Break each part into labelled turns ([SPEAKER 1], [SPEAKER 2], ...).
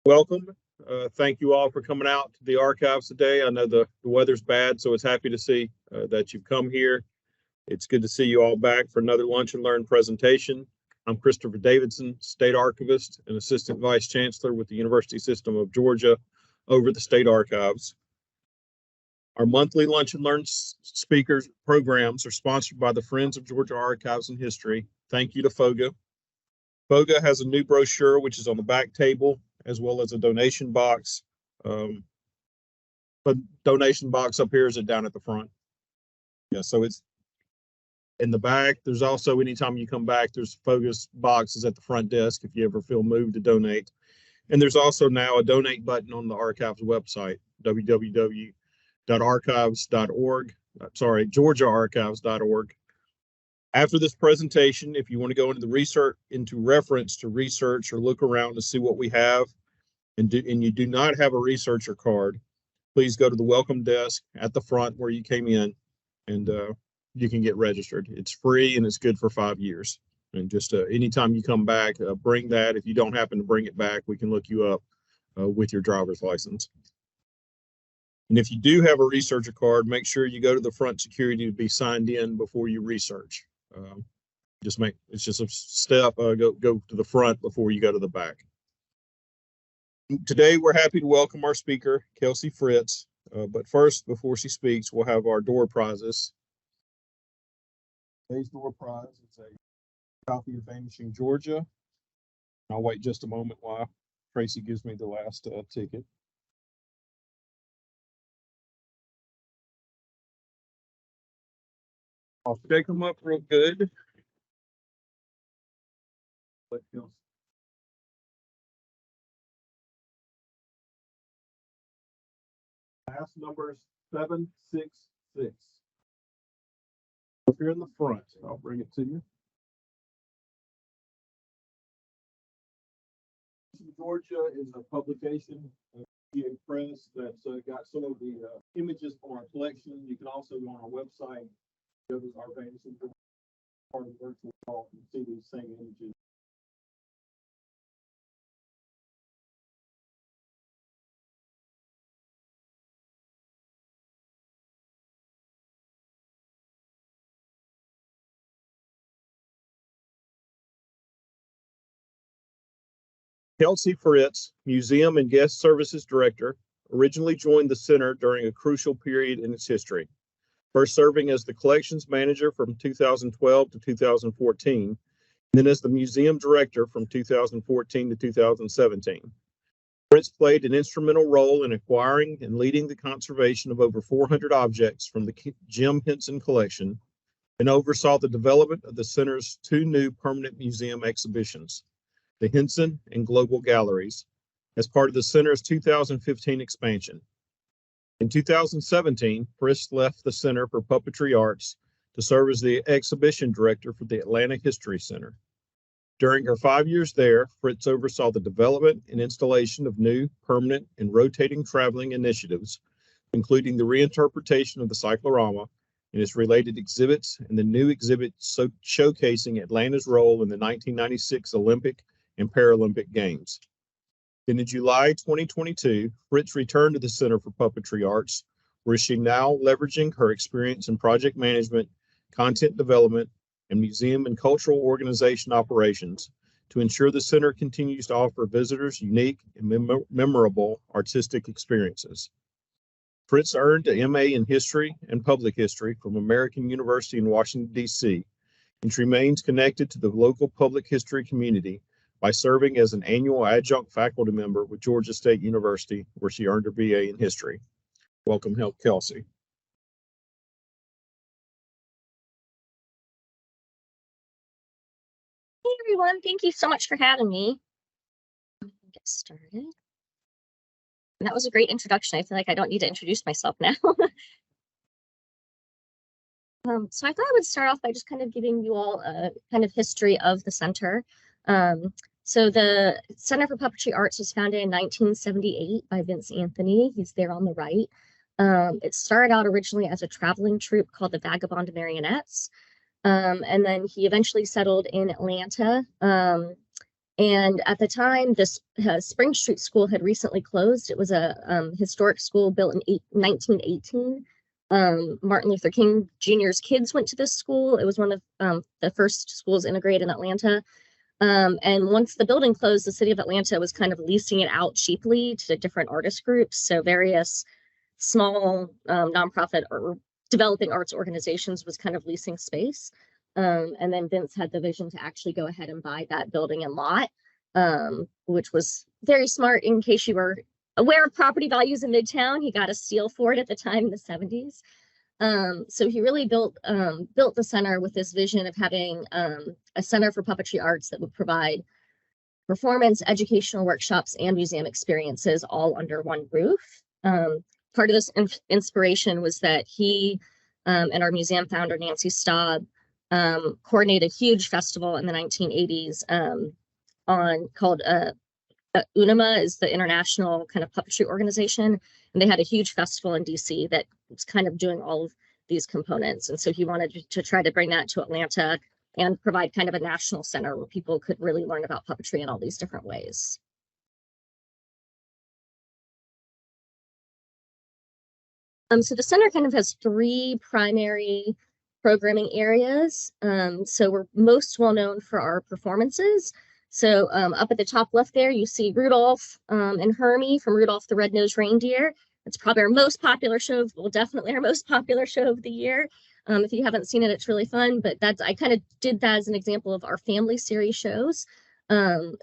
[SPEAKER 1] Welcome. Thank you all for coming out to the archives today. I know the weather's bad, so it's happy to see that you've come here. It's good to see you all back for another Lunch and Learn presentation. I'm Christopher Davidson, State Archivist and Assistant Vice Chancellor with the University System of Georgia over the State Archives. Our monthly Lunch and Learn speakers programs are sponsored by the Friends of Georgia Archives and History. Thank you to FOGA. FOGA has a new brochure, which is on the back table, as well as a donation box. But donation box up here, is it down at the front? Yeah, so it's in the back. There's also, anytime you come back, there's FOGA's boxes at the front desk if you ever feel moved to donate. And there's also now a donate button on the archives website, www.archives.org. Sorry, georgiaarchives.org. After this presentation, if you want to go into reference to research or look around to see what we have, and you do not have a researcher card, please go to the welcome desk at the front where you came in, and you can get registered. It's free and it's good for 5 years. And just anytime you come back, bring that. If you don't happen to bring it back, we can look you up with your driver's license. And if you do have a researcher card, make sure you go to the front security to be signed in before you research. It's just a step. Go to the front before you go to the back. Today, we're happy to welcome our speaker, Kelsey Fritz. But first, before she speaks, we'll have our door prizes. Today's door prize is a copy of Vanishing Georgia. I'll wait just a moment while Tracy gives me the last ticket. I'll shake them up real good. Last number is 766. Up here in the front, I'll bring it to you. Georgia is a publication of PA Press that's got some of the images from our collection. You can also go on our website, go to our Vanishing Georgia part of the virtual wall, and see these same images. Kelsey Fritz, Museum and Guest Services Director, originally joined the center during a crucial period in its history, first serving as the collections manager from 2012 to 2014, and then as the museum director from 2014 to 2017. Fritz played an instrumental role in acquiring and leading the conservation of over 400 objects from the Jim Henson collection, and oversaw the development of the center's 2 new permanent museum exhibitions, the Henson and Global Galleries, as part of the center's 2015 expansion. In 2017, Fritz left the Center for Puppetry Arts to serve as the exhibition director for the Atlanta History Center. During her 5 years there, Fritz oversaw the development and installation of new, permanent, and rotating traveling initiatives, including the reinterpretation of the cyclorama and its related exhibits, and the new exhibit showcasing Atlanta's role in the 1996 Olympic and Paralympic Games. In July 2022, Fritz returned to the Center for Puppetry Arts, where she's now leveraging her experience in project management, content development, and museum and cultural organization operations to ensure the center continues to offer visitors unique and memorable artistic experiences. Fritz earned an MA in History and Public History from American University in Washington, D.C., and she remains connected to the local public history community by serving as an annual adjunct faculty member with Georgia State University, where she earned her BA in History. Welcome, Kelsey.
[SPEAKER 2] Hey everyone, thank you so much for having me. Get started. And that was a great introduction. I feel like I don't need to introduce myself now. So I thought I would start off by just kind of giving you all a kind of history of the center. So the Center for Puppetry Arts was founded in 1978 by Vince Anthony. He's there on the right. It started out originally as a traveling troupe called the Vagabond Marionettes. And then he eventually settled in Atlanta And at the time, this Spring Street School had recently closed. It was a historic school built in 1918. Martin Luther King Jr.'s kids went to this school. It was one of the first schools integrated in Atlanta. And once the building closed, the city of Atlanta was kind of leasing it out cheaply to different artist groups. So various small nonprofit or developing arts organizations was kind of leasing space. And then Vince had the vision to actually go ahead and buy that building and lot, which was very smart. In case you were aware of property values in Midtown, he got a steal for it at the time in the 70s. So he really built the center with this vision of having a center for puppetry arts that would provide performance, educational workshops, and museum experiences all under one roof. Part of this inspiration was that he and our museum founder, Nancy Staub, coordinated a huge festival in the 1980s called UNIMA, is the international kind of puppetry organization. And they had a huge festival in DC that was kind of doing all of these components. And so he wanted to try to bring that to Atlanta and provide kind of a national center where people could really learn about puppetry in all these different ways. So the center kind of has three primary programming areas. So we're most well known for our performances. So up at the top left there, you see Rudolph and Hermie from Rudolph the Red-Nosed Reindeer. It's probably our most popular show, well, definitely our most popular show of the year. If you haven't seen it, it's really fun, but I kind of did that as an example of our family series shows.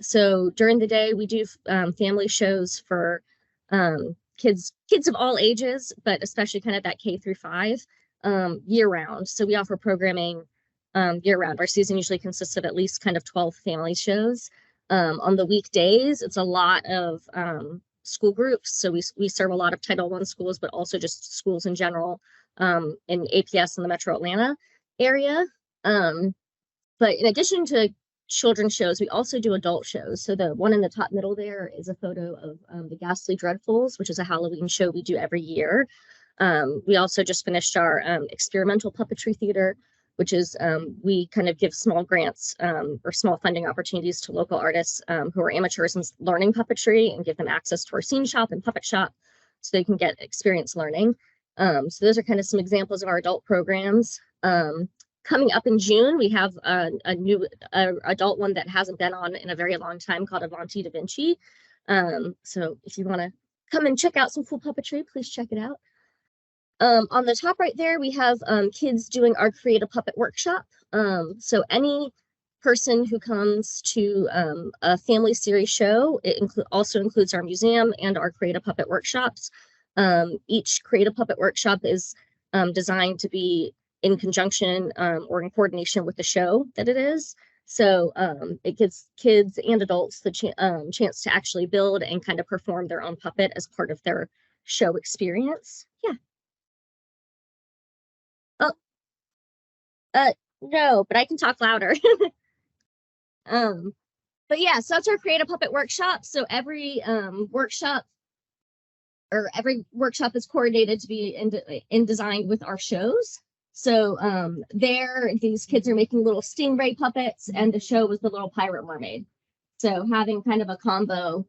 [SPEAKER 2] So during the day, we do family shows for kids of all ages, but especially kind of that K-5 year round. So we offer programming year round. Our season usually consists of at least kind of 12 family shows. On the weekdays, it's a lot of school groups. So we serve a lot of Title I schools, but also just schools in general in APS in the Metro Atlanta area. But in addition to children's shows, we also do adult shows. So the one in the top middle there is a photo of the Ghastly Dreadfuls, which is a Halloween show we do every year. We also just finished our experimental puppetry theater, which is we kind of give small grants or small funding opportunities to local artists who are amateurs in learning puppetry and give them access to our scene shop and puppet shop so they can get experience learning. So those are kind of some examples of our adult programs. Coming up in June, we have a new adult one that hasn't been on in a very long time called Avanti Da Vinci. So if you want to come and check out some cool puppetry, please check it out. On the top right there, we have kids doing our Create a Puppet workshop. So any person who comes to a family series show, it also includes our museum and our Create a Puppet workshops. Each Create a Puppet workshop is designed to be in conjunction or in coordination with the show that it is. So it gives kids and adults the chance to actually build and kind of perform their own puppet as part of their show experience. Yeah. No, but I can talk louder. But yeah, so that's our Create a Puppet workshop. So every workshop is coordinated to be in designed with our shows. So there, these kids are making little stingray puppets, and the show was the Little Pirate Mermaid. So having kind of a combo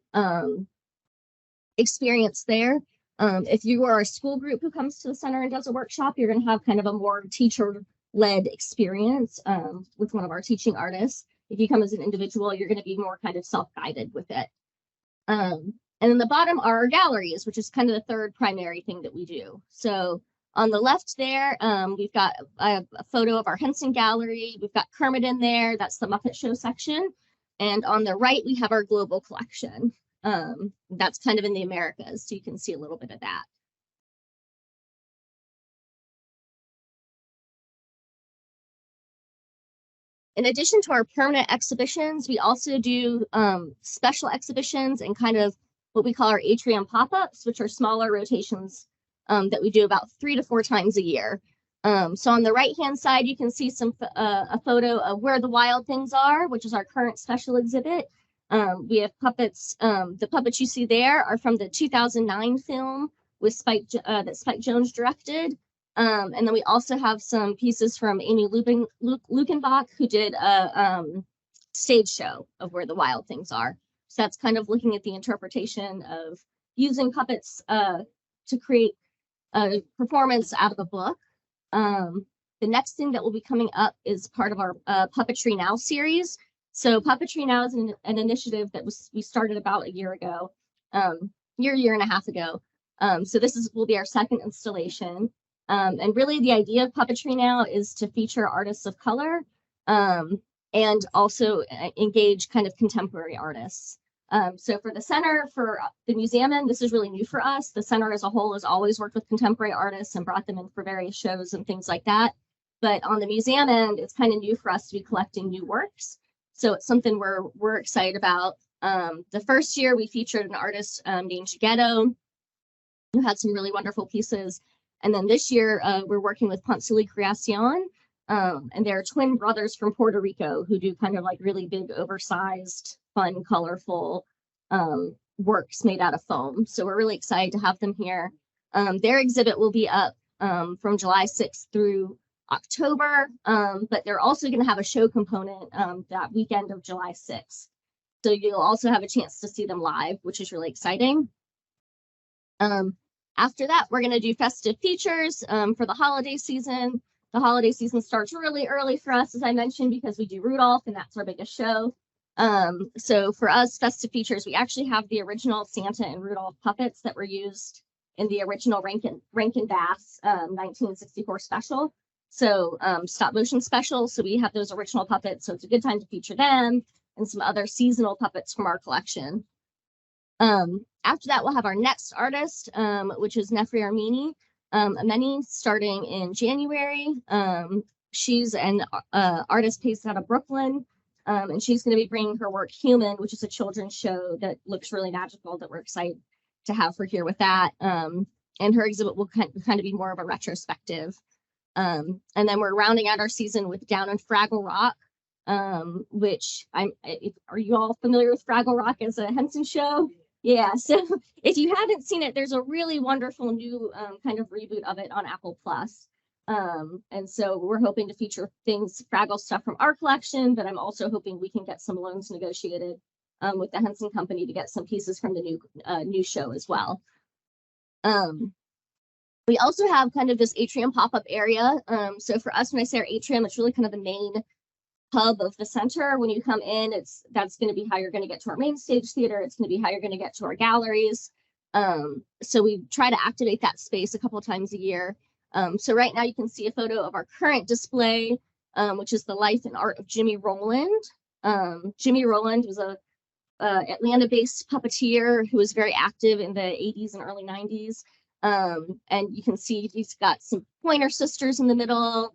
[SPEAKER 2] experience there. If you are a school group who comes to the center and does a workshop, you're going to have kind of a more teacher-led experience with one of our teaching artists. If you come as an individual, you're going to be more kind of self-guided with it. And then the bottom are our galleries, which is kind of the third primary thing that we do. So on the left there, we've got a photo of our Henson Gallery. We've got Kermit in there. That's the Muppet Show section. And on the right, we have our global collection. That's kind of in the Americas, so you can see a little bit of that. In addition to our permanent exhibitions, we also do special exhibitions and kind of what we call our atrium pop-ups, which are smaller rotations that we do about 3 to 4 times a year. So on the right-hand side, you can see a photo of Where the Wild Things Are, which is our current special exhibit. We have puppets. The puppets you see there are from the 2009 film with that Spike Jonze directed. And then we also have some pieces from Amy Lukenbach, who did a stage show of where the wild things are. So that's kind of looking at the interpretation of using puppets to create a performance out of a book. The next thing that will be coming up is part of our Puppetry Now series. So Puppetry Now is an initiative that we started about a year ago, year and a half ago. So this will be our second installation. And really the idea of Puppetry Now is to feature artists of color and also engage kind of contemporary artists. So for the center, for the museum end, this is really new for us. The center as a whole has always worked with contemporary artists and brought them in for various shows and things like that. But on the museum end, it's kind of new for us to be collecting new works. So it's something we're excited about. The first year we featured an artist named Ghetto, who had some really wonderful pieces. And then this year we're working with Ponce Creacion, and they're twin brothers from Puerto Rico who do kind of like really big, oversized, fun, colorful works made out of foam. So we're really excited to have them here. Their exhibit will be up from July 6th through October, but they're also going to have a show component that weekend of July 6th. So you'll also have a chance to see them live, which is really exciting. After that, we're going to do festive features for the holiday season. The holiday season starts really early for us, as I mentioned, because we do Rudolph, and that's our biggest show. So for us, festive features, we actually have the original Santa and Rudolph puppets that were used in the original Rankin Bass 1964 special. So stop motion special. So we have those original puppets. So it's a good time to feature them and some other seasonal puppets from our collection. After that, we'll have our next artist, which is Nefri Ameni, starting in January. She's an artist based out of Brooklyn, and she's going to be bringing her work Human, which is a children's show that looks really magical that we're excited to have her here with that. And her exhibit will kind of be more of a retrospective. And then we're rounding out our season with Down in Fraggle Rock, which are you all familiar with Fraggle Rock as a Henson show? Yeah, so if you haven't seen it, there's a really wonderful new kind of reboot of it on Apple Plus. And so we're hoping to feature Fraggle stuff from our collection, but I'm also hoping we can get some loans negotiated with the Henson Company to get some pieces from the new show as well. We also have kind of this atrium pop-up area. So for us, when I say our atrium, it's really kind of the main hub of the center. When you come in, that's going to be how you're going to get to our main stage theater. It's going to be how you're going to get to our galleries. So we try to activate that space a couple of times a year. So right now you can see a photo of our current display, which is the life and art of Jimmy Rowland. Jimmy Rowland was a Atlanta-based puppeteer who was very active in the 80s and early 90s. And you can see he's got some Pointer Sisters in the middle.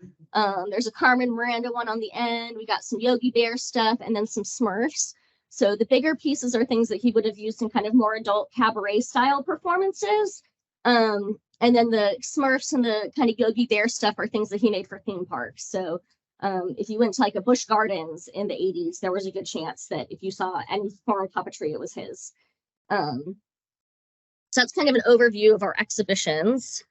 [SPEAKER 2] There's a Carmen Miranda one on the end. We got some Yogi Bear stuff and then some Smurfs. So the bigger pieces are things that he would have used in kind of more adult cabaret style performances. And then the Smurfs and the kind of Yogi Bear stuff are things that he made for theme parks. So if you went to like a Busch Gardens in the 80s, there was a good chance that if you saw any form of puppetry, it was his. So that's kind of an overview of our exhibitions.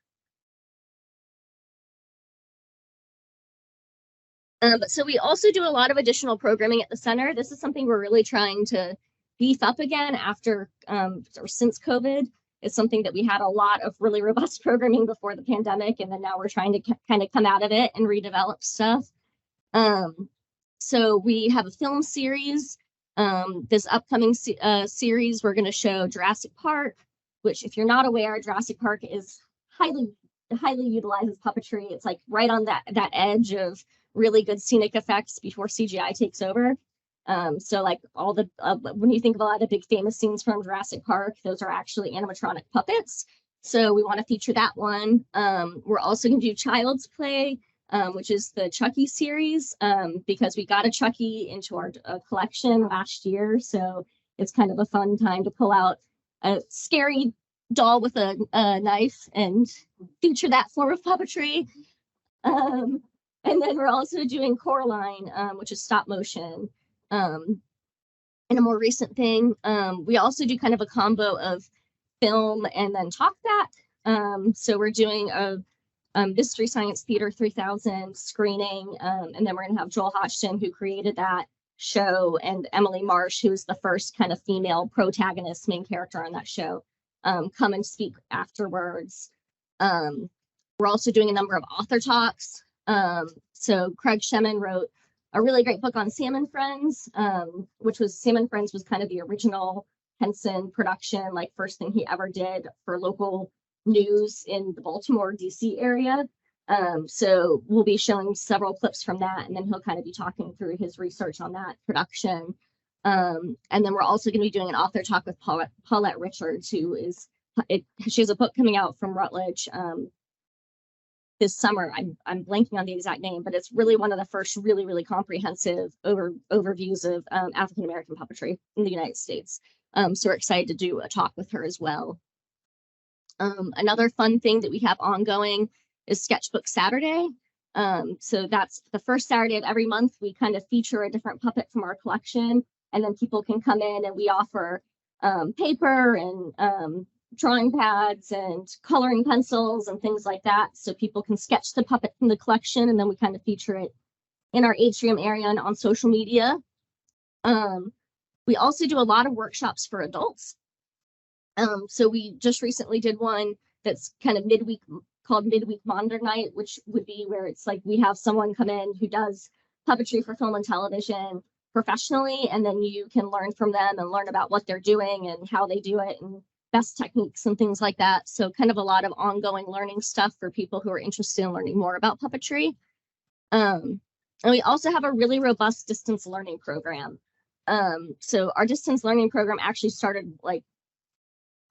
[SPEAKER 2] But so we also do a lot of additional programming at the center. This is something we're really trying to beef up again after or since COVID. It's something that we had a lot of really robust programming before the pandemic, and then now we're trying to kind of come out of it and redevelop stuff. So we have a film series. This upcoming series, we're going to show Jurassic Park, which, if you're not aware, Jurassic Park is highly utilizes puppetry. It's like right on that edge of really good scenic effects before CGI takes over. So like all the when you think of a lot of big famous scenes from Jurassic Park, those are actually animatronic puppets. So we want to feature that one. We're also going to do Child's Play, which is the Chucky series, because we got a Chucky into our collection last year. So it's kind of a fun time to pull out a scary doll with a knife and feature that form of puppetry. And then we're also doing Coraline, which is stop motion. And a more recent thing, we also do kind of a combo of film and then talk that. So we're doing a Mystery Science Theater 3000 screening, and then we're going to have Joel Hodgson, who created that, show, and Emily Marsh, who was the first kind of female protagonist, main character on that show, come and speak afterwards. We're also doing a number of author talks. So Craig Shemin wrote a really great book on Salmon Friends, which was Salmon Friends was kind of the original Henson production, like first thing he ever did for local news in the Baltimore, DC area. So we'll be showing several clips from that, and then he'll kind of be talking through his research on that production. And then we're also going to be doing an author talk with Paulette Richards, who is, she has a book coming out from Routledge this summer. I'm blanking on the exact name, but it's really one of the first really comprehensive overviews of African-American puppetry in the United States. So we're excited to do a talk with her as well. Another fun thing that we have ongoing is Sketchbook Saturday. So that's the first Saturday of every month. We kind of feature a different puppet from our collection, and then people can come in and we offer paper and drawing pads and coloring pencils and things like that, so people can sketch the puppet from the collection, and then we kind of feature it in our atrium area and on social media. We also do a lot of workshops for adults. So we just recently did one that's kind of midweek, called Midweek Monitor Night, which would be where it's like we have someone come in who does puppetry for film and television professionally, and then you can learn from them and learn about what they're doing and how they do it and best techniques and things like that. So kind of a lot of ongoing learning stuff for people who are interested in learning more about puppetry. And we also have a really robust distance learning program. So our distance learning program actually started like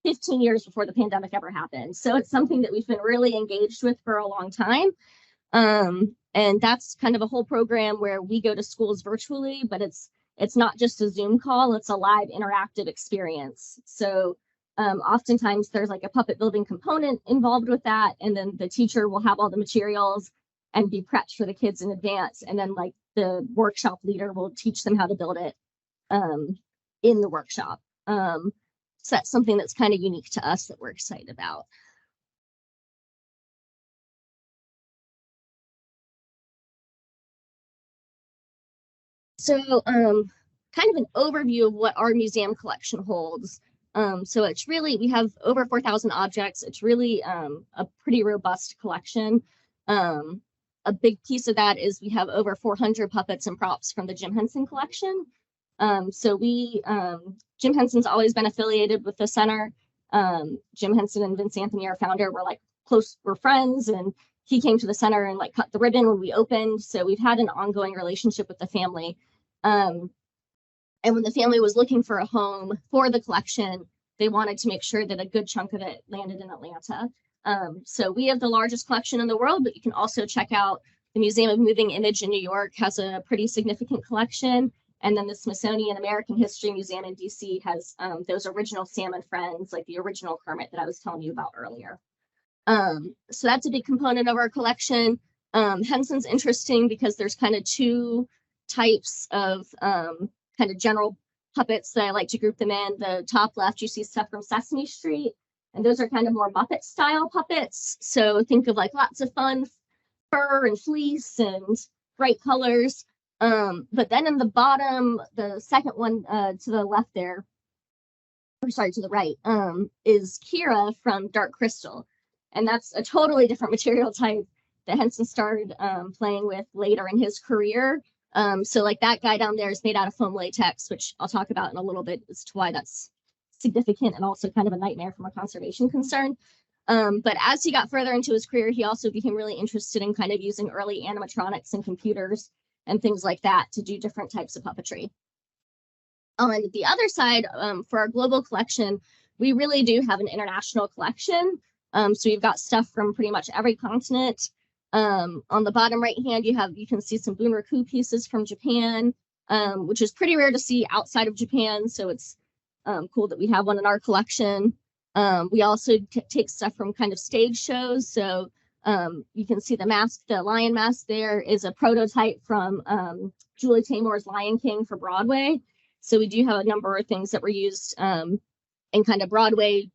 [SPEAKER 2] 15 years before the pandemic ever happened. So it's something that we've been really engaged with for a long time. And that's kind of a whole program where we go to schools virtually, but it's not just a Zoom call, it's a live interactive experience. So oftentimes there's like a puppet building component involved with that. And then the teacher will have all the materials and be prepped for the kids in advance. And then like the workshop leader will teach them how to build it in the workshop. So that's something that's kind of unique to us that we're excited about. So kind of an overview of what our museum collection holds. So it's really, we have over 4,000 objects. It's really a pretty robust collection. A big piece of that is we have over 400 puppets and props from the Jim Henson collection. So Jim Henson's always been affiliated with the center. Jim Henson and Vince Anthony, our founder, we're friends, and he came to the center and like cut the ribbon when we opened. So we've had an ongoing relationship with the family. And when the family was looking for a home for the collection, they wanted to make sure that a good chunk of it landed in Atlanta. So we have the largest collection in the world, but you can also check out the Museum of Moving Image in New York has a pretty significant collection. And then the Smithsonian American History Museum in DC has those original Salmon Friends, like the original Kermit that I was telling you about earlier. So that's a big component of our collection. Henson's interesting because there's kind of two types of kind of general puppets that I like to group them in. The top left, you see stuff from Sesame Street, and those are kind of more Muppet style puppets. So think of like lots of fun fur and fleece and bright colors. But then in the bottom, the second one to the left there, or sorry, to the right, is Kira from Dark Crystal. And that's a totally different material type that Henson started playing with later in his career. So like that guy down there is made out of foam latex, which I'll talk about in a little bit as to why that's significant and also kind of a nightmare from a conservation concern. But as he got further into his career, he also became really interested in kind of using early animatronics and computers and things like that to do different types of puppetry. On the other side, for our global collection, we really do have an international collection. So we've got stuff from pretty much every continent. On the bottom right hand, you can see some Bunraku pieces from Japan, which is pretty rare to see outside of Japan. So it's cool that we have one in our collection. We also take stuff from kind of stage shows. So you can see the mask, the lion mask there is a prototype from Julie Taymor's Lion King for Broadway. So we do have a number of things that were used in kind of Broadway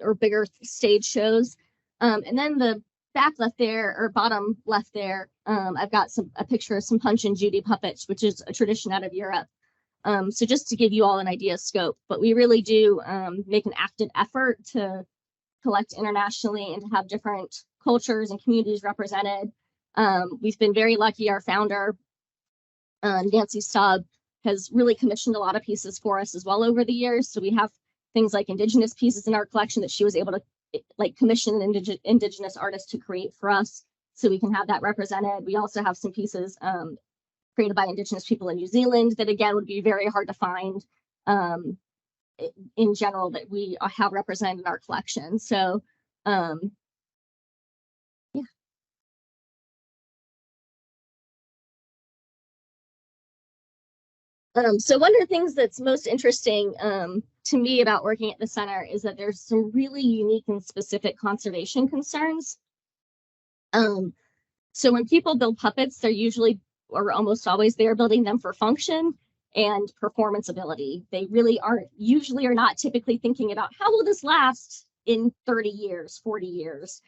[SPEAKER 2] or bigger stage shows. And then the back left there, or bottom left there, I've got a picture of some Punch and Judy puppets, which is a tradition out of Europe. So just to give you all an idea of scope, but we really do make an active effort to collect internationally and to have different cultures and communities represented. We've been very lucky. Our founder, Nancy Stubb, has really commissioned a lot of pieces for us as well over the years. So we have things like Indigenous pieces in our collection that she was able to like commission an Indigenous artist to create for us, so we can have that represented. We also have some pieces created by Indigenous people in New Zealand that again would be very hard to find in general, that we have represented in our collection. So yeah. So one of the things that's most interesting to me about working at the center is that there's some really unique and specific conservation concerns. So when people build puppets, they're usually, or almost always, they are building them for function and performance ability. They really usually are not typically thinking about how will this last in 30 years, 40 years.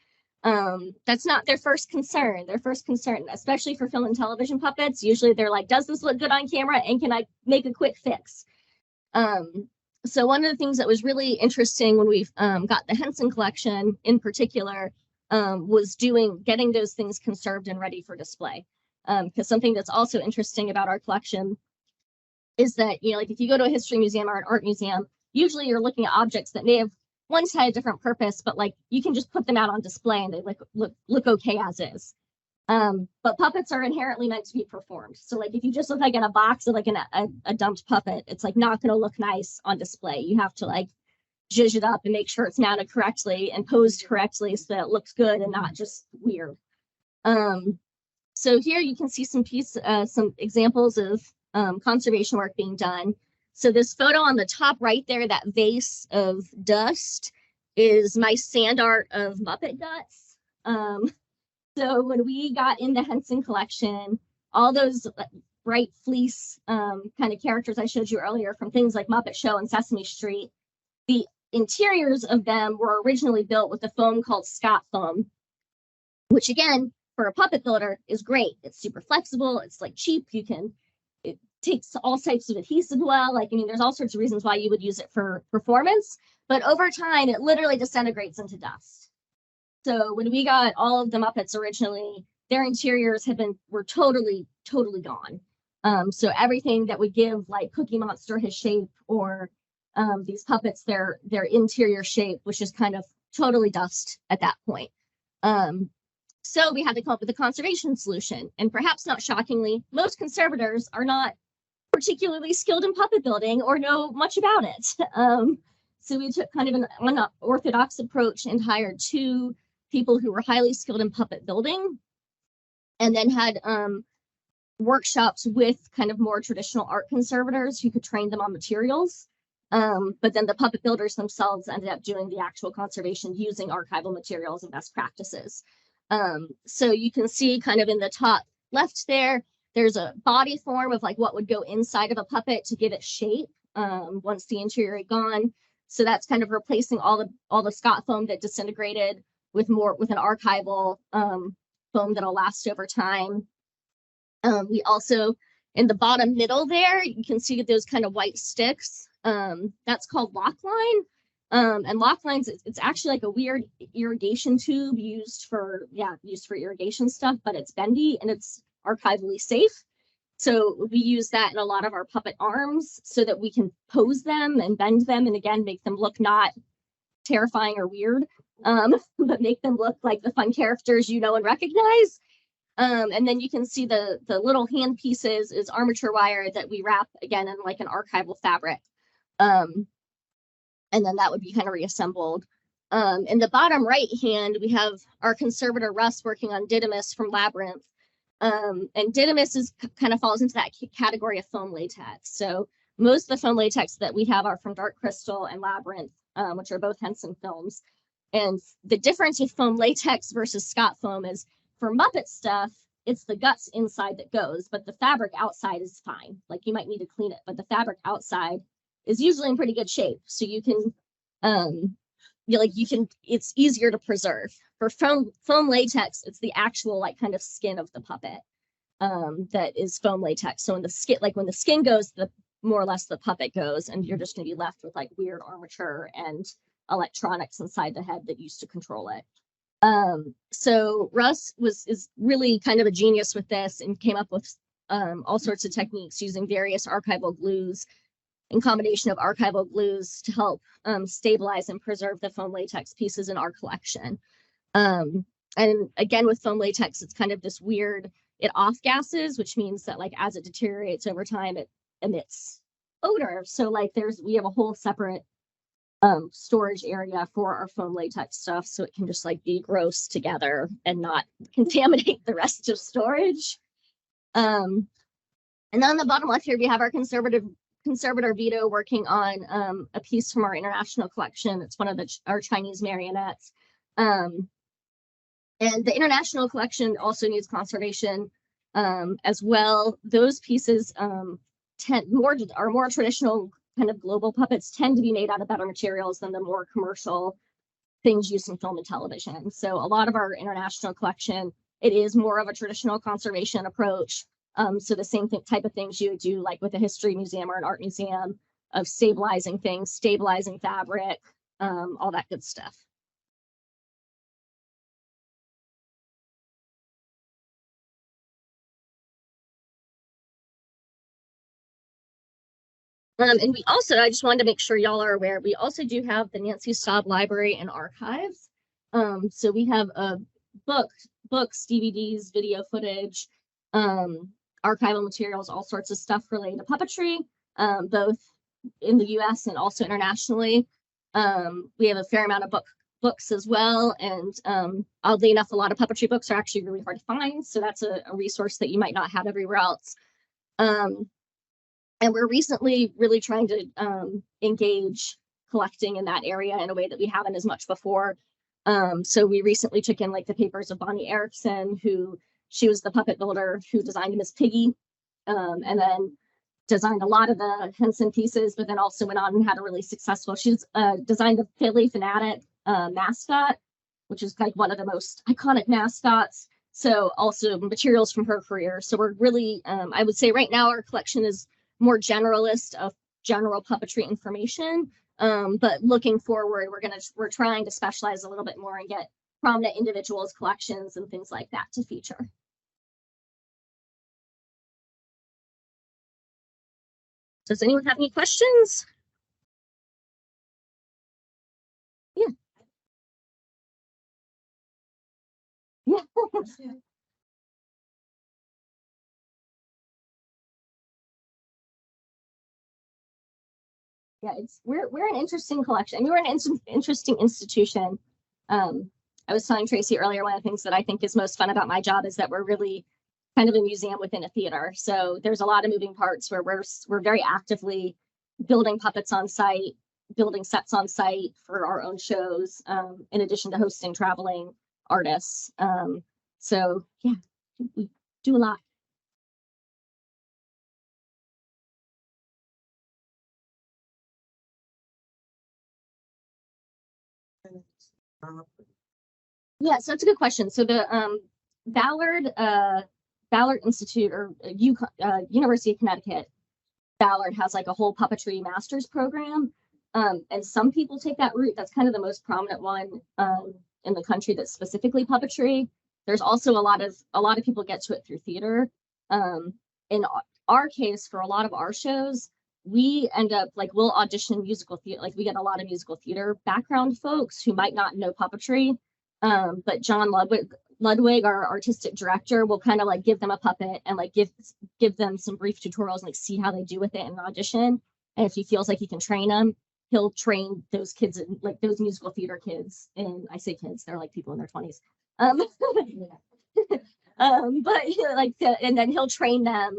[SPEAKER 2] That's not their first concern. Their first concern, especially for film and television puppets, usually they're like, does this look good on camera and can I make a quick fix? So one of the things that was really interesting when we got the Henson collection in particular was getting those things conserved and ready for display. Because something that's also interesting about our collection is that, you know, like if you go to a history museum or an art museum, usually you're looking at objects that may have once had a different purpose, but like you can just put them out on display and they look okay as is. But puppets are inherently meant to be performed. So like if you just look like in a box of like a dumped puppet, it's like not going to look nice on display. You have to like zhuzh it up and make sure it's mounted correctly and posed correctly so that it looks good and not just weird. So here you can see some examples of conservation work being done. So this photo on the top right there, that vase of dust, is my sand art of Muppet guts. So when we got in the Henson collection, all those bright fleece kind of characters I showed you earlier from things like Muppet Show and Sesame Street, the interiors of them were originally built with a foam called Scott foam, which again, for a puppet builder is great. It's super flexible. It's like cheap. It takes all types of adhesive well. Like, I mean, there's all sorts of reasons why you would use it for performance, but over time, it literally disintegrates into dust. So when we got all of the Muppets originally, their interiors were totally gone. So everything that would give like Cookie Monster his shape, or these puppets, their interior shape, which is kind of totally dust at that point. So we had to come up with a conservation solution. And perhaps not shockingly, most conservators are not particularly skilled in puppet building or know much about it. So we took kind of an unorthodox approach and hired 2 people who were highly skilled in puppet building, and then had workshops with kind of more traditional art conservators who could train them on materials. But then the puppet builders themselves ended up doing the actual conservation using archival materials and best practices. So you can see kind of in the top left there's a body form of like what would go inside of a puppet to give it shape once the interior is gone. So that's kind of replacing all the Scott foam that disintegrated with an archival foam that'll last over time. We also, in the bottom middle there, you can see those kind of white sticks. That's called lock line. And lock lines, it's actually like a weird irrigation tube used for irrigation stuff, but it's bendy and it's archivally safe. So we use that in a lot of our puppet arms so that we can pose them and bend them and again make them look not terrifying or weird, but make them look like the fun characters you know and recognize. And then you can see the little hand pieces is armature wire that we wrap again in like an archival fabric. And then that would be kind of reassembled. In the bottom right hand, we have our conservator Russ working on Didymus from Labyrinth. And Didymus kind of falls into that category of foam latex. So most of the foam latex that we have are from Dark Crystal and Labyrinth, which are both Henson films. And the difference with foam latex versus Scott foam is for Muppet stuff, it's the guts inside that goes, but the fabric outside is fine. Like you might need to clean it, but the fabric outside is usually in pretty good shape. So you can it's easier to preserve. For foam latex, it's the actual like kind of skin of the puppet that is foam latex. So when the skin goes, the more or less the puppet goes, and you're just going to be left with like weird armature and electronics inside the head that used to control it. So Russ is really kind of a genius with this and came up with all sorts of techniques using various archival glues and combination of archival glues to help stabilize and preserve the foam latex pieces in our collection. And again, with foam latex, it's kind of this weird, it off gases, which means that like as it deteriorates over time, it emits odor. So like we have a whole separate storage area for our foam latex stuff, so it can just like be gross together and not contaminate the rest of storage. And then on the bottom left here, we have our conservator Vito working on a piece from our international collection. It's one of our Chinese marionettes. And the international collection also needs conservation as well. Those pieces are more traditional kind of global puppets tend to be made out of better materials than the more commercial things used in film and television. So a lot of our international collection, it is more of a traditional conservation approach. So the same type of things you would do like with a history museum or an art museum of stabilizing things, stabilizing fabric, all that good stuff. And we also, I just wanted to make sure y'all are aware, we also do have the Nancy Staub Library and Archives. So we have books, DVDs, video footage, archival materials, all sorts of stuff related to puppetry, both in the US and also internationally. We have a fair amount of books as well. And oddly enough, a lot of puppetry books are actually really hard to find. So that's a resource that you might not have everywhere else. And we're recently really trying to engage collecting in that area in a way that we haven't as much before. So we recently took in like the papers of Bonnie Erickson, she was the puppet builder who designed Miss Piggy, and then designed a lot of the Henson pieces, but then also went on and had a really successful, she's designed the Philly Fanatic mascot, which is like one of the most iconic mascots. So also materials from her career. So we're really, I would say right now our collection is more generalist of general puppetry information. But looking forward, we're trying to specialize a little bit more and get prominent individuals, collections, and things like that to feature. Does anyone have any questions? Yeah. Yeah. Yeah, we're an interesting collection. We're an interesting institution. I was telling Tracy earlier, one of the things that I think is most fun about my job is that we're really kind of a museum within a theater. So there's a lot of moving parts where we're very actively building puppets on site, building sets on site for our own shows, in addition to hosting traveling artists. So yeah, we do a lot. Yeah, so that's a good question. So the Ballard Institute or University of Connecticut, Ballard has like a whole puppetry master's program. And some people take that route. That's kind of the most prominent one in the country that's specifically puppetry. There's also a lot of people get to it through theater. In our case, for a lot of our shows, we end up like we'll audition musical theater. Like we get a lot of musical theater background folks who might not know puppetry. But John Ludwig, our artistic director, will kind of like give them a puppet and like give them some brief tutorials and like see how they do with it in an audition. And if he feels like he can train them, he'll train those kids, like those musical theater kids. And I say kids, they're like people in their 20s. But like and then he'll train them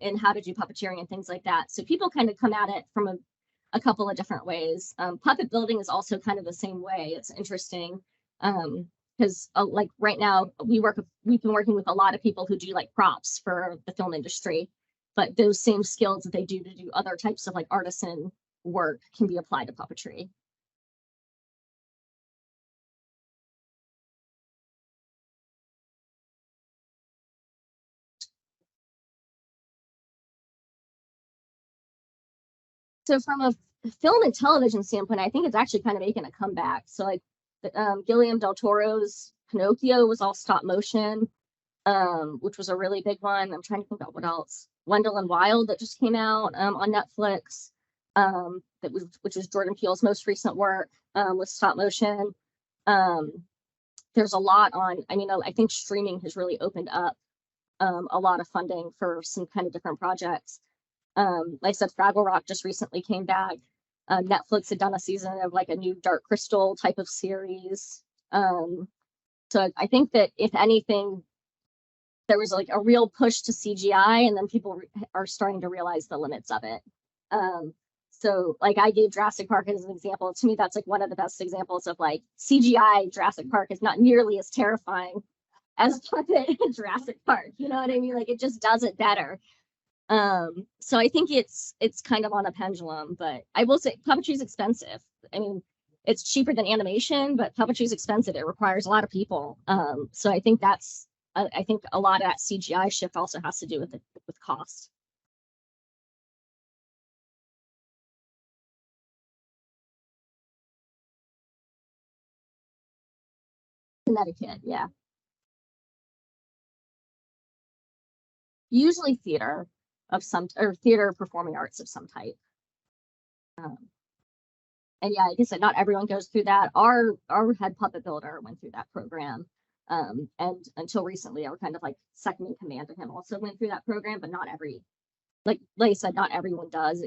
[SPEAKER 2] in how to do puppeteering and things like that. So people kind of come at it from a couple of different ways. Puppet building is also kind of the same way. It's interesting because like right now we've been working with a lot of people who do like props for the film industry, but those same skills that they do to do other types of like artisan work can be applied to puppetry. So from a film and television standpoint, I think it's actually kind of making a comeback. So like Guillermo del Toro's Pinocchio was all stop motion, which was a really big one. I'm trying to think about what else. Wendell and Wild that just came out on Netflix, which is Jordan Peele's most recent work with stop motion. There's a lot on. I mean, I think streaming has really opened up a lot of funding for some kind of different projects. Like I said, Fraggle Rock just recently came back. Netflix had done a season of like a new Dark Crystal type of series. So I think that if anything, there was like a real push to CGI, and then people are starting to realize the limits of it. So like I gave Jurassic Park as an example. To me, that's like one of the best examples of like CGI Jurassic Park is not nearly as terrifying as Puppet in Jurassic Park. You know what I mean? Like it just does it better. So I think it's kind of on a pendulum, but I will say puppetry is expensive. I mean, it's cheaper than animation, but puppetry is expensive. It requires a lot of people. So I think I think a lot of that CGI shift also has to do with cost. Connecticut, yeah. Usually theater of some, or theater performing arts of some type. And yeah, like I said, not everyone goes through that. Our head puppet builder went through that program. And until recently, our kind of like second in command of him also went through that program, but not like I said, not everyone does.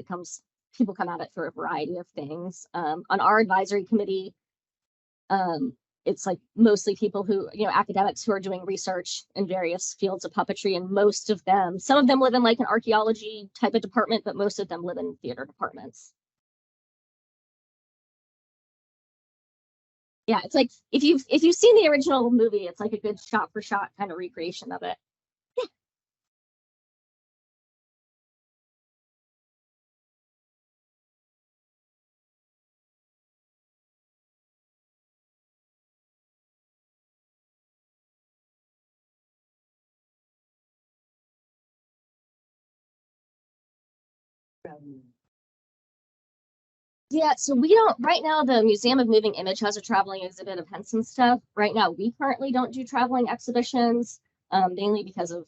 [SPEAKER 2] People come at it for a variety of things. On our advisory committee, it's like mostly people who, academics who are doing research in various fields of puppetry, and some of them live in like an archaeology type of department, but most of them live in theater departments. Yeah, it's like if you've seen the original movie, it's like a good shot for shot kind of recreation of it. Yeah, so we don't right now. The Museum of Moving Image has a traveling exhibit of Henson stuff. Right now, we currently don't do traveling exhibitions, mainly because of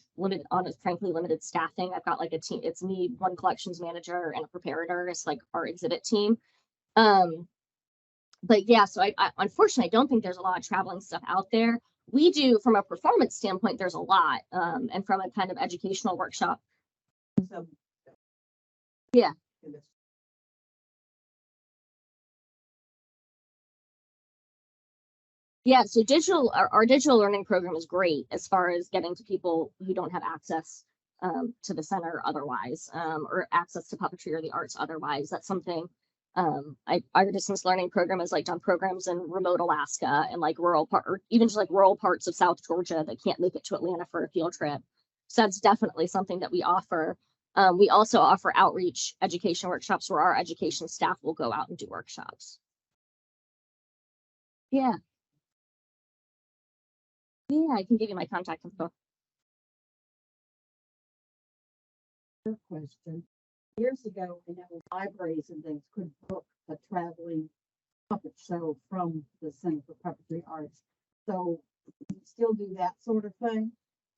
[SPEAKER 2] frankly, limited staffing. I've got like a team. It's me, one collections manager, and a preparator. It's like our exhibit team. But yeah, so I unfortunately I don't think there's a lot of traveling stuff out there. We do from a performance standpoint. There's a lot, and from a kind of educational workshop. Yeah. Yeah, so our digital learning program is great as far as getting to people who don't have access to the center otherwise, or access to puppetry or the arts otherwise. That's something our distance learning program has like done programs in remote Alaska and like or even just like rural parts of South Georgia that can't make it to Atlanta for a field trip. So that's definitely something that we offer. We also offer outreach education workshops where our education staff will go out and do workshops. Yeah. Yeah, I can give you my contact info.
[SPEAKER 3] Question. Years ago, I know libraries and things could book a traveling puppet show from the Center for Puppetry Arts. So you still do that sort of thing?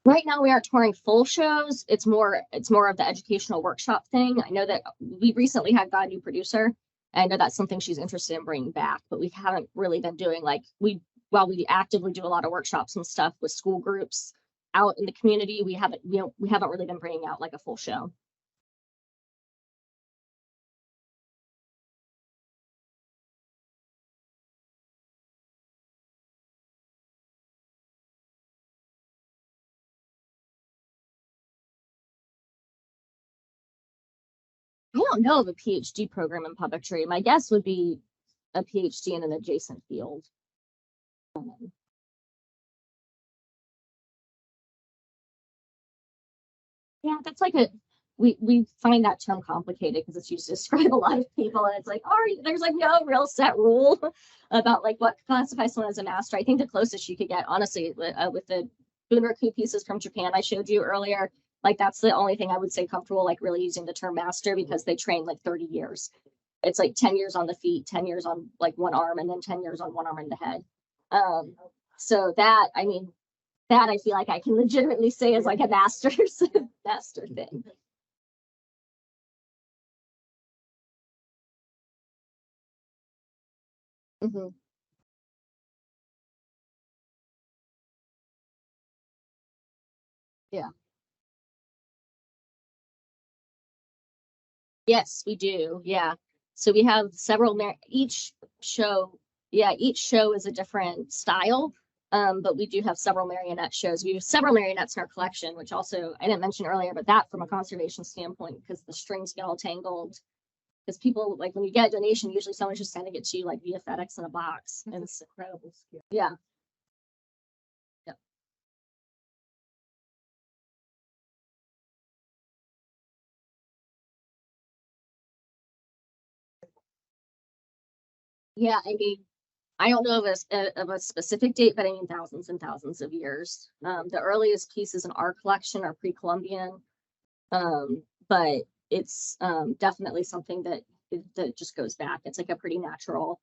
[SPEAKER 2] Right now, we aren't touring full shows. It's more of the educational workshop thing. I know that we recently had got a new producer. I know that's something she's interested in bringing back, but we haven't really been doing while we actively do a lot of workshops and stuff with school groups out in the community. We haven't really been bringing out like a full show. I don't know of a PhD program in puppetry. My guess would be a PhD in an adjacent field. Yeah, that's like we find that term complicated because it's used to describe a lot of people, and it's like, there's like no real set rule about like what classifies someone as a master. I think the closest you could get, honestly, with the Bunraku pieces from Japan I showed you earlier, Like that's the only thing I would say comfortable, like really using the term master, because they train like 30 years. It's like 10 years on the feet, 10 years on like one arm, and then 10 years on one arm and the head. So that, I mean, that I feel like I can legitimately say is like a master's master thing. Mm-hmm. Yeah. Yes, we do. Yeah. So we have several, each show, yeah, each show is a different style. But we do have several marionette shows. We have several marionettes in our collection, which also I didn't mention earlier, but that from a conservation standpoint, because the strings get all tangled. Because people, like when you get a donation, usually someone's just sending it to you like via FedEx in a box. And it's
[SPEAKER 3] Incredible skill.
[SPEAKER 2] yeah. Yeah. Yeah, I mean, I don't know of a specific date, but I mean thousands and thousands of years. The earliest pieces in our collection are pre-Columbian, but it's definitely something that just goes back. It's like a pretty natural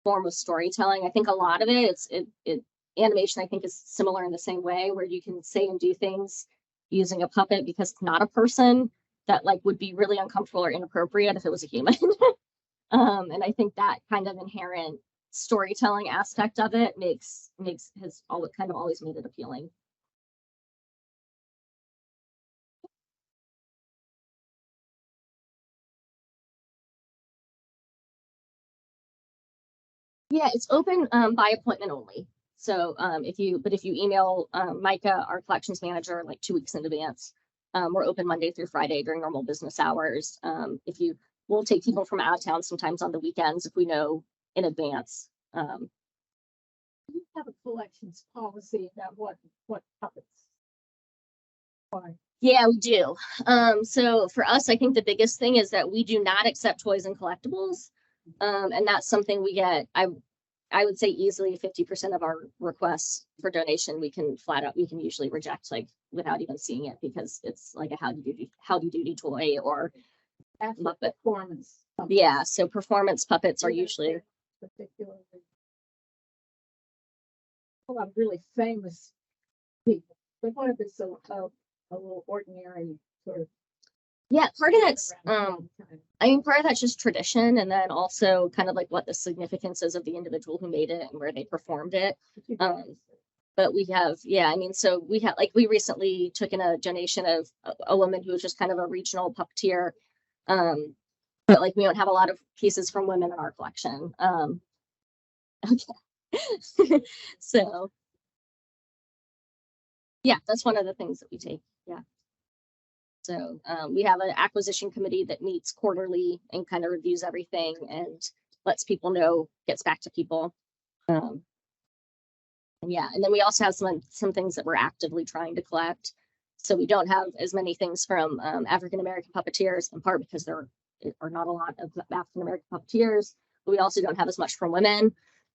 [SPEAKER 2] form of storytelling. I think a lot of it animation I think is similar in the same way, where you can say and do things using a puppet because it's not a person that like would be really uncomfortable or inappropriate if it was a human. And I think that kind of inherent storytelling aspect of it has all kind of always made it appealing. Yeah, it's open by appointment only. So if you email Micah, our collections manager, like 2 weeks in advance, we're open Monday through Friday during normal business hours. We'll take people from out of town sometimes on the weekends if we know in advance.
[SPEAKER 3] You have a collections policy about what puppets. Why?
[SPEAKER 2] Yeah, we do. So for us, I think the biggest thing is that we do not accept toys and collectibles. And that's something we get, I would say easily 50% of our requests for donation, we can usually reject like without even seeing it, because it's like a howdy doody toy or Muppet
[SPEAKER 3] Performance.
[SPEAKER 2] Yeah, so performance puppets are usually
[SPEAKER 3] Particularly. Well, I'm really famous people, but what if it's a little ordinary sort of.
[SPEAKER 2] yeah, part of that's I mean, part of that's just tradition, and then also kind of like what the significance is of the individual who made it and where they performed it. But we have, yeah, I mean, so we have, like, we recently took in a donation of a woman who was just kind of a regional puppeteer. But like, we don't have a lot of pieces from women in our collection. Okay. So, yeah, that's one of the things that we take. Yeah. So we have an acquisition committee that meets quarterly and kind of reviews everything and lets people know, gets back to people. And yeah, and then we also have some things that we're actively trying to collect. So we don't have as many things from African American puppeteers, in part because there are not a lot of African American puppeteers, but we also don't have as much from women.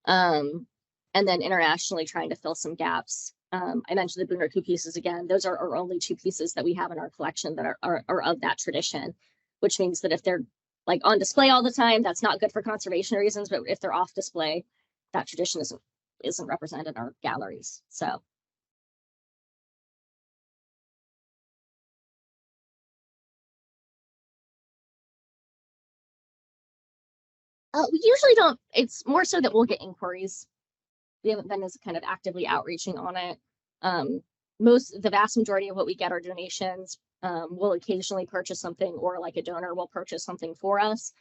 [SPEAKER 2] And then internationally trying to fill some gaps. I mentioned the Bunraku pieces again. Those are our only 2 pieces that we have in our collection that are of that tradition, which means that if they're like on display all the time, that's not good for conservation reasons. But if they're off display, that tradition isn't represented in our galleries. So. We usually don't. It's more so that we'll get inquiries. We haven't been as kind of actively outreaching on it. The vast majority of what we get are donations. We'll occasionally purchase something, or like a donor will purchase something for us.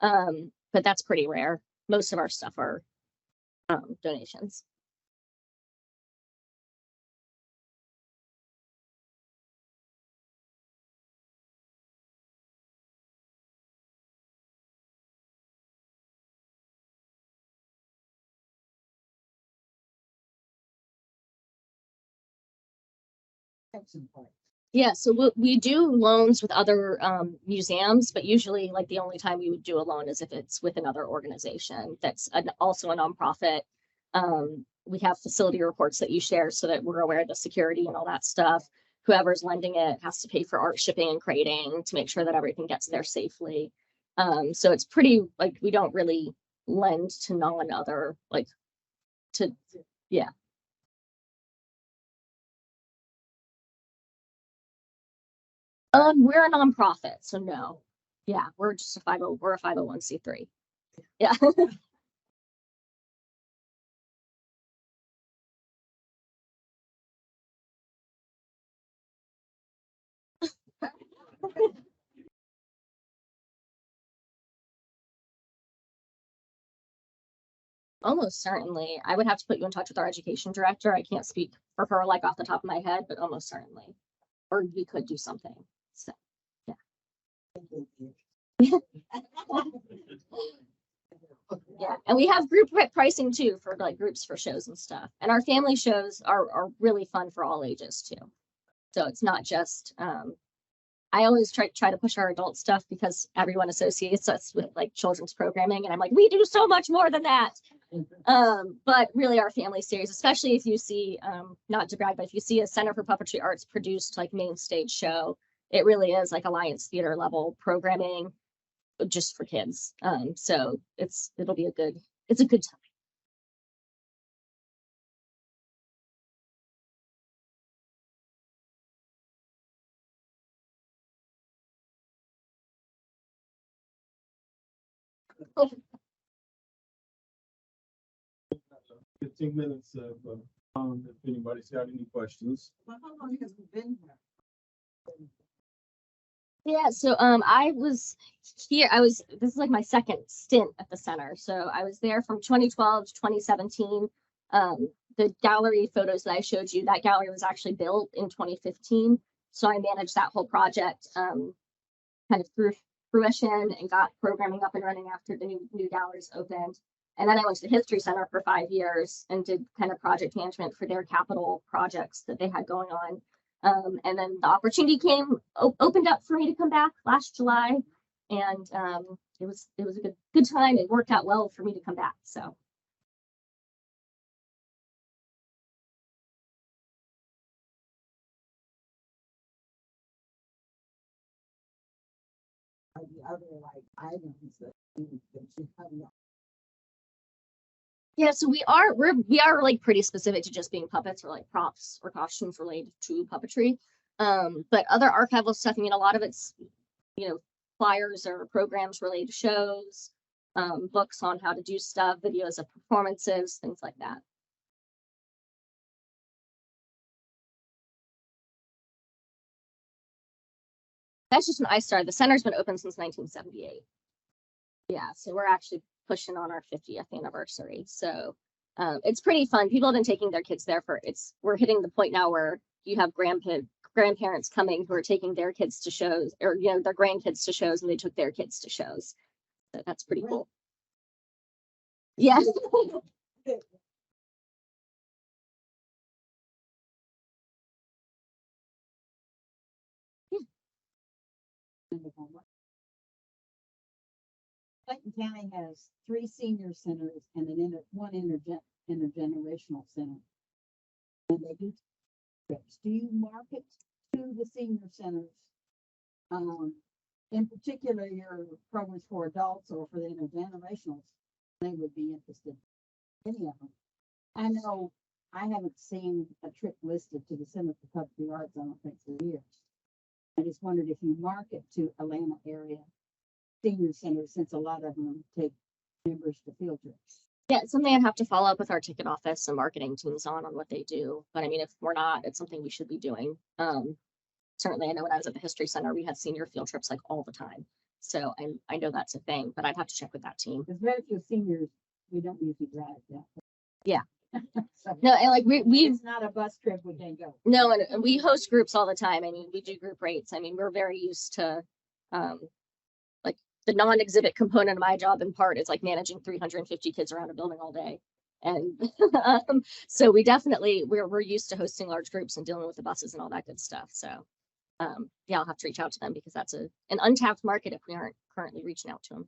[SPEAKER 2] But that's pretty rare. Most of our stuff are donations. Yeah, so we do loans with other museums, but usually like the only time we would do a loan is if it's with another organization that's also a nonprofit. We have facility reports that you share so that we're aware of the security and all that stuff. whoever's lending it has to pay for art shipping and crating to make sure that everything gets there safely. So it's pretty, like, we don't really lend to non-other, like, to, yeah. We're a nonprofit, so no. Yeah, we're just a 50, we're a 501c3. Yeah. Almost certainly. I would have to put you in touch with our education director. I can't speak for her like off the top of my head, but almost certainly. Or we could do something. So, yeah. Yeah, and we have group pricing too for like groups for shows and stuff. And our family shows are really fun for all ages too. So it's not just I always try to push our adult stuff because everyone associates us with like children's programming, and I'm like, we do so much more than that. But really our family series, especially if you see, not to brag, but if you see a Center for Puppetry Arts produced like main stage show, it really is like Alliance Theater level programming just for kids. So it'll be it's a good time. Oh,
[SPEAKER 1] 15 minutes of, if anybody's got any questions.
[SPEAKER 3] How long has it been here?
[SPEAKER 2] yeah, so I was here, this is like my second stint at the center. So I was there from 2012 to 2017. The gallery photos that I showed you, that gallery was actually built in 2015. So I managed that whole project kind of through fruition and got programming up and running after the new galleries opened. And then I went to the History Center for 5 years and did kind of project management for their capital projects that they had going on. And then the opportunity opened up for me to come back last July, and it was a good time. It worked out well for me to come back. So.
[SPEAKER 3] The other like items that you have.
[SPEAKER 2] Yeah, so we are like pretty specific to just being puppets or like props or costumes related to puppetry. But other archival stuff, I mean, a lot of it's, flyers or programs related to shows, books on how to do stuff, videos of performances, things like that. That's just when I started. The center's been open since 1978. Yeah, so we're actually pushing on our 50th anniversary. So it's pretty fun. People have been taking their kids there we're hitting the point now where you have grandparents coming who are taking their kids to shows, or their grandkids to shows, and they took their kids to shows. So that's pretty cool. Yeah.
[SPEAKER 3] Clayton County has 3 senior centers and one intergenerational center. And they do trips. Do you market to the senior centers? In particular, your programs for adults or for the intergenerationals, they would be interested in any of them. I know I haven't seen a trip listed to the Center for Puppetry Arts, I don't think, for years. I just wondered if you market to Atlanta area senior centers, since a lot of them take members to field trips.
[SPEAKER 2] Yeah, it's something I'd have to follow up with our ticket office and marketing teams on what they do. But I mean, if we're not, it's something we should be doing. Certainly, I know when I was at the History Center, we had senior field trips like all the time. So I know that's a thing, but I'd have to check with that team.
[SPEAKER 3] Because Redfield seniors, we don't usually drive that.
[SPEAKER 2] Yeah.
[SPEAKER 3] So
[SPEAKER 2] No, and like we
[SPEAKER 3] it's not a bus trip we can go.
[SPEAKER 2] no, and we host groups all the time. I mean, we do group rates. I mean, we're very used to like the non-exhibit component of my job in part is like managing 350 kids around a building all day. And so we're used to hosting large groups and dealing with the buses and all that good stuff. So yeah, I'll have to reach out to them because that's an untapped market if we aren't currently reaching out to them.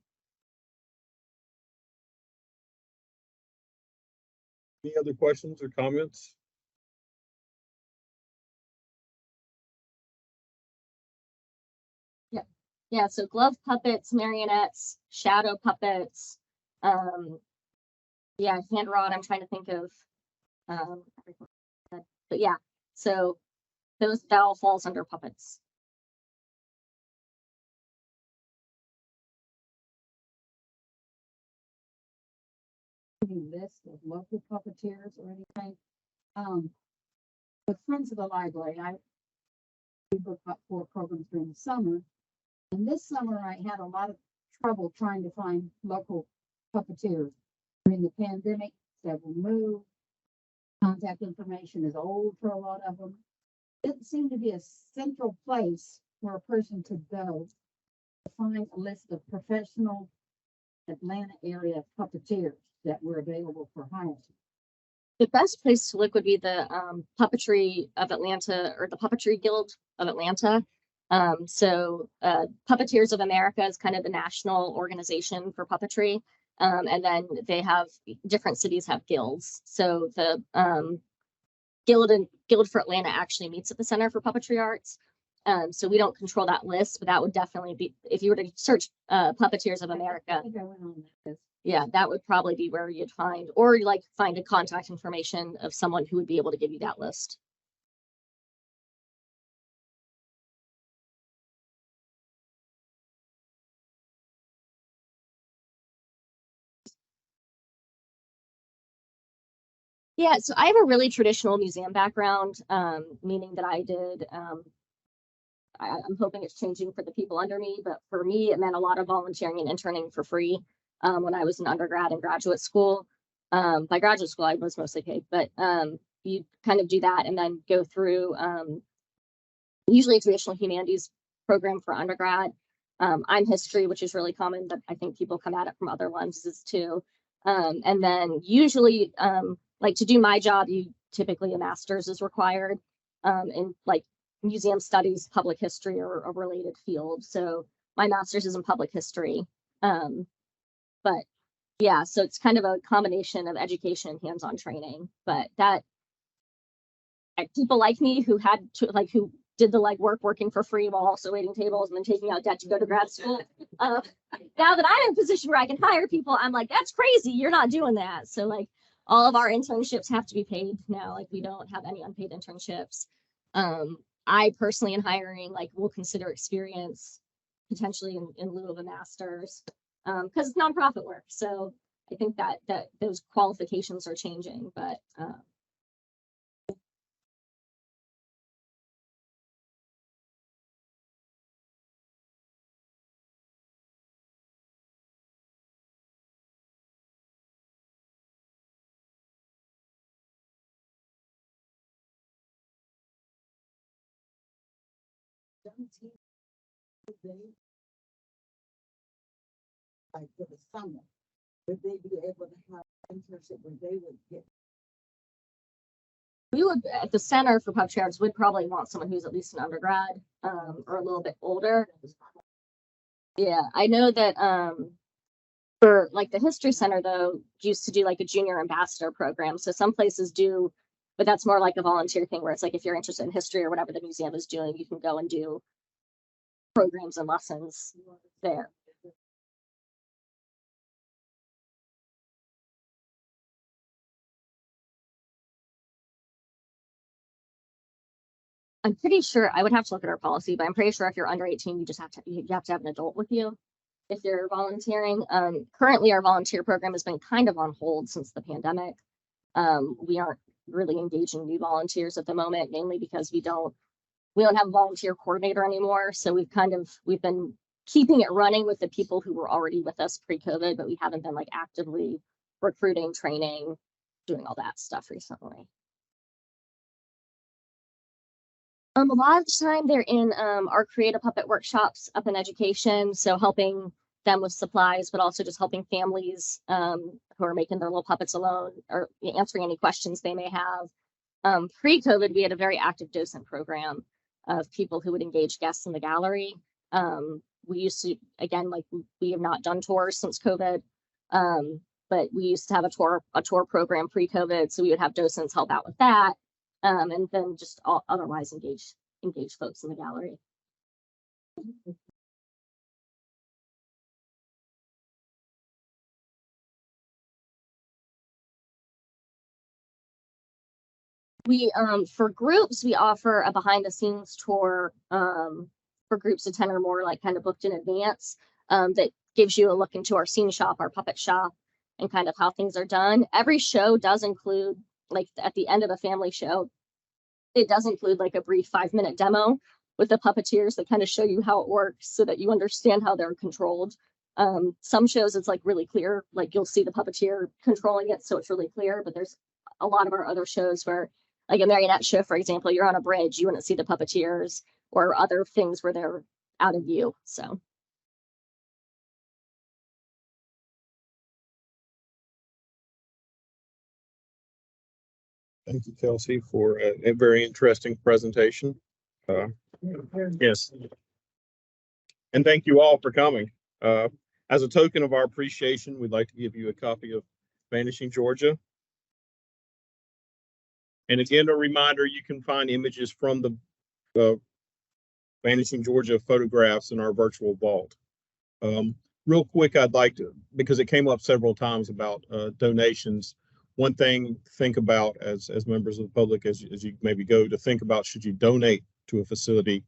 [SPEAKER 1] Any other questions or comments?
[SPEAKER 2] Yeah, so glove puppets, marionettes, shadow puppets, yeah, hand rod. I'm trying to think of everything. But yeah, so that all falls under puppets.
[SPEAKER 3] Any list of local puppeteers or anything? With Friends of the Library, we booked up 4 programs during the summer. And this summer I had a lot of trouble trying to find local puppeteers. During the pandemic, several moved. Contact information is old for a lot of them. It didn't seem to be a central place where a person could go to find a list of professional Atlanta area puppeteers that were available for hiring.
[SPEAKER 2] The best place to look would be the Puppetry of Atlanta, or the Puppetry Guild of Atlanta. Puppeteers of America is kind of the national organization for puppetry. And then they have different cities have guilds. So the Guild for Atlanta actually meets at the Center for Puppetry Arts. So we don't control that list, but that would definitely be, if you were to search Puppeteers of America.
[SPEAKER 3] I think I went on that list.
[SPEAKER 2] Yeah, that would probably be where you'd find, or like find a contact information of someone who would be able to give you that list. Yeah, so I have a really traditional museum background, meaning that I did, I'm hoping it's changing for the people under me, but for me, it meant a lot of volunteering and interning for free when I was in undergrad and graduate school. By graduate school, I was mostly paid, but you kind of do that and then go through usually a traditional humanities program for undergrad. I'm history, which is really common, but I think people come at it from other lenses too. And then usually, like to do my job, typically a master's is required in like museum studies, public history, or a related field. So my master's is in public history. But yeah, so it's kind of a combination of education and hands-on training. But that people like me who had to who did the legwork working for free while also waiting tables and then taking out debt to go to grad school. Now that I'm in a position where I can hire people, I'm like, that's crazy. You're not doing that. So like all of our internships have to be paid now. Like we don't have any unpaid internships. I personally in hiring, like will consider experience potentially in lieu of a master's because it's nonprofit work. So I think that those qualifications are changing, but
[SPEAKER 3] Like for the summer, would they be able to have internship where they would get?
[SPEAKER 2] we would at the Center for Puppetry Arts would probably want someone who's at least an undergrad or a little bit older. Yeah, I know that for like the History Center though used to do like a junior ambassador program. So some places do, but that's more like a volunteer thing where it's like if you're interested in history or whatever the museum is doing, you can go and do programs and lessons there. I'm pretty sure I would have to look at our policy, but I'm pretty sure if you're under 18, you just have to have an adult with you if you're volunteering. Currently our volunteer program has been kind of on hold since the pandemic. We aren't really engaging new volunteers at the moment, mainly because we don't have a volunteer coordinator anymore. So we've been keeping it running with the people who were already with us pre-COVID, but we haven't been like actively recruiting, training, doing all that stuff recently. A lot of the time they're in our creative puppet workshops up in education. So helping them with supplies, but also just helping families who are making their little puppets alone or answering any questions they may have. Pre-COVID, we had a very active docent program of people who would engage guests in the gallery. We used to, again, like we have not done tours since COVID, but we used to have a tour program pre-COVID. So we would have docents help out with that. And then just otherwise engage folks in the gallery. We for groups, we offer a behind the scenes tour for groups of 10 or more, like kind of booked in advance, that gives you a look into our scene shop, our puppet shop, and kind of how things are done. Every show does include, like at the end of a family show, it does include like a brief 5-minute demo with the puppeteers that kind of show you how it works so that you understand how they're controlled. Some shows it's like really clear, like you'll see the puppeteer controlling it, so it's really clear. But there's a lot of our other shows where, like a marionette show, for example, you're on a bridge, you wouldn't see the puppeteers, or other things where they're out of view. So
[SPEAKER 1] Thank you, Kelsey, for a very interesting presentation. Yes. And thank you all for coming. As a token of our appreciation, we'd like to give you a copy of Vanishing Georgia. And again, a reminder, you can find images from the Vanishing Georgia photographs in our virtual vault. Real quick, I'd like to, because it came up several times about donations, one thing to think about as members of the public, as you maybe go to think about, should you donate to a facility,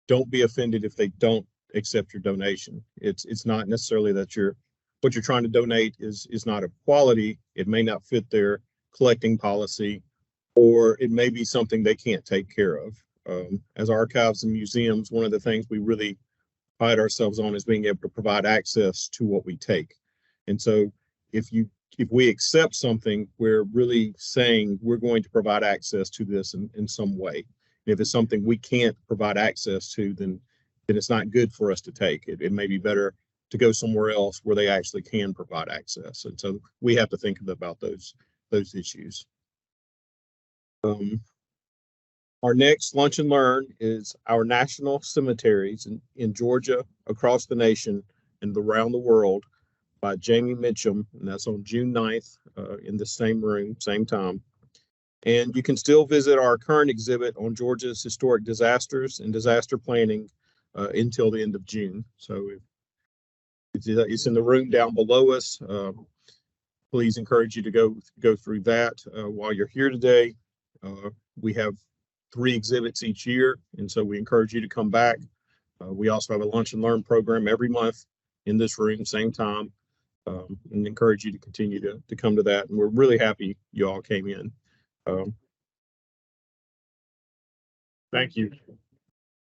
[SPEAKER 1] don't be offended if they don't accept your donation. It's not necessarily that what you're trying to donate is not of quality. It may not fit their collecting policy, or it may be something they can't take care of. As archives and museums, one of the things we really pride ourselves on is being able to provide access to what we take. And so if we accept something, we're really saying we're going to provide access to this in some way. And if it's something we can't provide access to, then it's not good for us to take. It may be better to go somewhere else where they actually can provide access. And so we have to think about those issues. Our next Lunch and Learn is our national cemeteries in Georgia, across the nation, and around the world by Jamie Mitchum, and that's on June 9th in the same room, same time. And you can still visit our current exhibit on Georgia's historic disasters and disaster planning until the end of June. So it's in the room down below us. Please encourage you to go through that while you're here today. We have 3 exhibits each year, and so we encourage you to come back. We also have a Lunch and Learn program every month in this room, same time, and encourage you to continue to come to that. And we're really happy you all came in. Thank you.